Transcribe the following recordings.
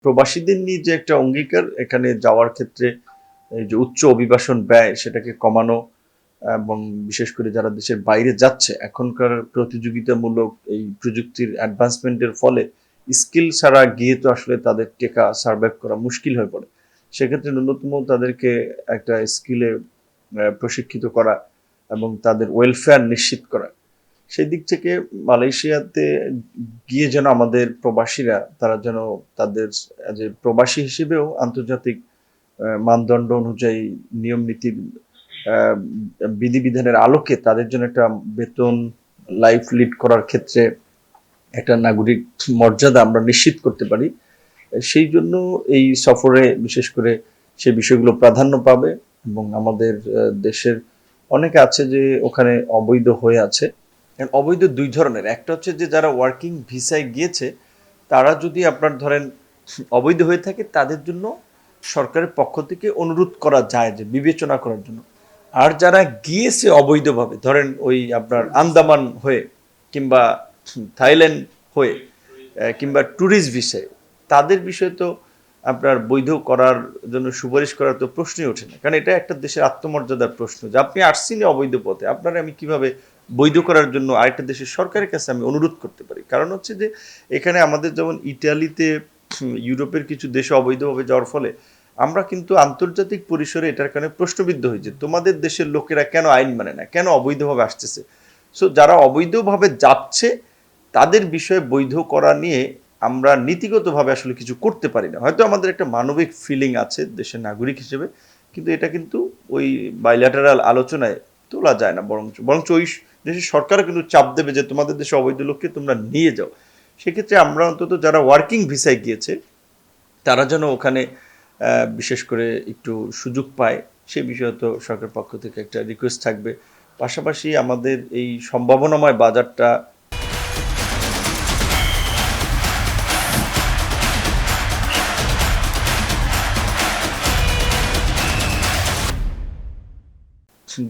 প্রবাসীদের নিয়ে যে একটা অঙ্গীকার এখানে যাওয়ার ক্ষেত্রে এই যে উচ্চ অভিবাসন ব্যয় সেটাকে কমানো এবং বিশেষ করে যারা দেশের বাইরে যাচ্ছে এখনকার প্রতিযোগিতামূলক এই প্রযুক্তির অ্যাডভান্সমেন্টের ফলে স্কিল ছাড়া গিয়ে তো আসলে তাদের টেকা সার্ভাইভ করা মুশকিল হয়ে পড়ে। সেক্ষেত্রে ন্যূনতম তাদেরকে একটা স্কিলে প্রশিক্ষিত করা এবং তাদের ওয়েলফেয়ার নিশ্চিত করা, সেই দিক থেকে মালয়েশিয়াতে গিয়ে যেন আমাদের প্রবাসীরা তারা যেন তাদের যে প্রবাসী হিসেবেও আন্তর্জাতিক মানদণ্ড অনুযায়ী নিয়ম নীতির আহ, বিধিবিধানের আলোকে তাদের জন্য একটা বেতন লাইফ লিড করার ক্ষেত্রে একটা নাগরিক মর্যাদা আমরা নিশ্চিত করতে পারি। সেই জন্য এই সফরে বিশেষ করে সেই বিষয়গুলো প্রাধান্য পাবে। এবং আমাদের দেশের অনেকে আছে যে ওখানে অবৈধ হয়ে আছে। অবৈধ দুই ধরনের, একটা হচ্ছে যে যারা ওয়ার্কিং ভিসায় গিয়েছে তারা যদি আপনার ধরেন অবৈধ হয়ে থাকে তাদের জন্য সরকারের পক্ষ থেকে অনুরোধ করা যায় যে বিবেচনা করার জন্য। আর যারা গিয়েছে অবৈধভাবে ধরেন ওই আপনার আন্দামান হয়ে কিংবা থাইল্যান্ড হয়ে কিংবা ট্যুরিস্ট ভিসায়, তাদের বিষয়ে তো আপনার বৈধ করার জন্য সুপারিশ করার তো প্রশ্নই ওঠে না, কারণ এটা একটা দেশের আত্মমর্যাদার প্রশ্ন যে আপনি আসছেন অবৈধ পথে, আপনারা আমি কিভাবে বৈধ করার জন্য আরেকটা দেশের সরকারের কাছে আমি অনুরোধ করতে পারি। কারণ হচ্ছে যে এখানে আমাদের যেমন ইটালিতে ইউরোপের কিছু দেশে অবৈধভাবে যাওয়ার ফলে আমরা কিন্তু আন্তর্জাতিক পরিসরে এটার কারণে প্রশ্নবিদ্ধ হই যে তোমাদের দেশের লোকেরা কেন আইন মানে না, কেন অবৈধভাবে আসতেছে। সো যারা অবৈধভাবে যাচ্ছে তাদের বিষয়ে বৈধ করা নিয়ে আমরা নীতিগতভাবে আসলে কিছু করতে পারি না। হয়তো আমাদের একটা মানবিক ফিলিং আছে দেশের নাগরিক হিসেবে, কিন্তু এটা কিন্তু ওই বাইল্যাটারাল আলোচনায় তোলা যায় না। বরঞ্চ ওই দেশের সরকারও কিন্তু চাপ দেবে যে তোমাদের দেশে অবৈধ লোককে তোমরা নিয়ে যাও। সেক্ষেত্রে আমরা অন্তত যারা ওয়ার্কিং ভিসায় গিয়েছে তারা যেন ওখানে বিশেষ করে একটু সুযোগ পায়, সে বিষয়ে তো সরকারের পক্ষ থেকে একটা রিকোয়েস্ট থাকবে। পাশাপাশি আমাদের এই সম্ভাবনাময় বাজারটা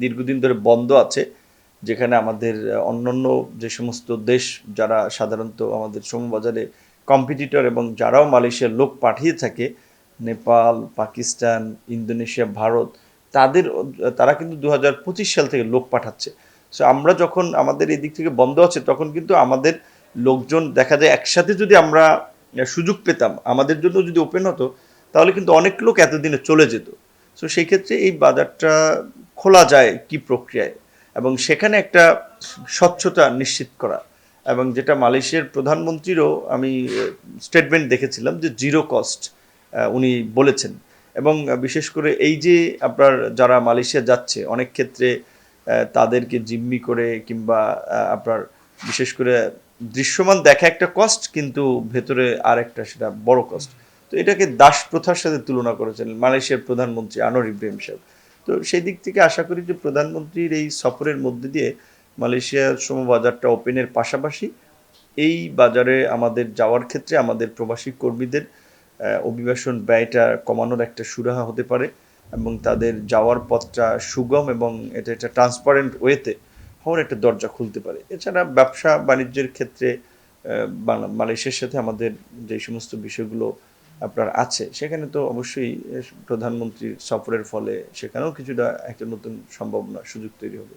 দীর্ঘদিন ধরে বন্ধ আছে, যেখানে আমাদের অন্যান্য যে সমস্ত দেশ যারা সাধারণত আমাদের শ্রমবাজারে কম্পিটিটর এবং যারাও মালয়েশিয়ার লোক পাঠিয়ে থাকে, নেপাল, পাকিস্তান, ইন্দোনেশিয়া, ভারত, তারা কিন্তু 2025 সাল থেকে লোক পাঠাচ্ছে। সো আমরা যখন আমাদের এই দিক থেকে বন্ধ আছে তখন কিন্তু আমাদের লোকজন দেখা যায় একসাথে যদি আমরা সুযোগ পেতাম, আমাদের জন্য যদি ওপেন হতো, তাহলে কিন্তু অনেক লোক এতদিনে চলে যেত। সো সেই ক্ষেত্রে এই বাজারটা খোলা যায় কি প্রক্রিয়ায় এবং সেখানে একটা স্বচ্ছতা নিশ্চিত করা, এবং যেটা মালয়েশিয়ার প্রধানমন্ত্রীরও আমি স্টেটমেন্ট দেখেছিলাম যে জিরো কস্ট উনি বলেছেন। এবং বিশেষ করে এই যে আপনার যারা মালয়েশিয়া যাচ্ছে অনেক ক্ষেত্রে তাদেরকে জিম্মি করে কিংবা আপনার বিশেষ করে দৃশ্যমান দেখা একটা কস্ট, কিন্তু ভেতরে আর একটা সেটা বড় কস্ট। তো এটাকে দাস প্রথার সাথে তুলনা করেছেন মালয়েশিয়ার প্রধানমন্ত্রী আনোয়ার ইব্রাহিম সাহেব। তো সেই দিক থেকে আশা করি যে প্রধানমন্ত্রীর এই সফরের মধ্যে দিয়ে মালয়েশিয়ার শ্রমবাজারটা ওপেনের পাশাপাশি এই বাজারে আমাদের যাওয়ার ক্ষেত্রে আমাদের প্রবাসী কর্মীদের অভিবাসন ব্যয়টা কমানোর একটা সুরাহা হতে পারে এবং তাদের যাওয়ার পথটা সুগম এবং এটা একটা ট্রান্সপারেন্ট ওয়েতে হওয়ার একটা দরজা খুলতে পারে। এছাড়া ব্যবসা বাণিজ্যের ক্ষেত্রে মালয়েশিয়ার সাথে আমাদের যে সমস্ত বিষয়গুলো আপনার আছে সেখানে তো অবশ্যই প্রধানমন্ত্রীর সফরের ফলে সেখানেও কিছুটা একটা নতুন সম্ভাবনা সুযোগ তৈরি হবে।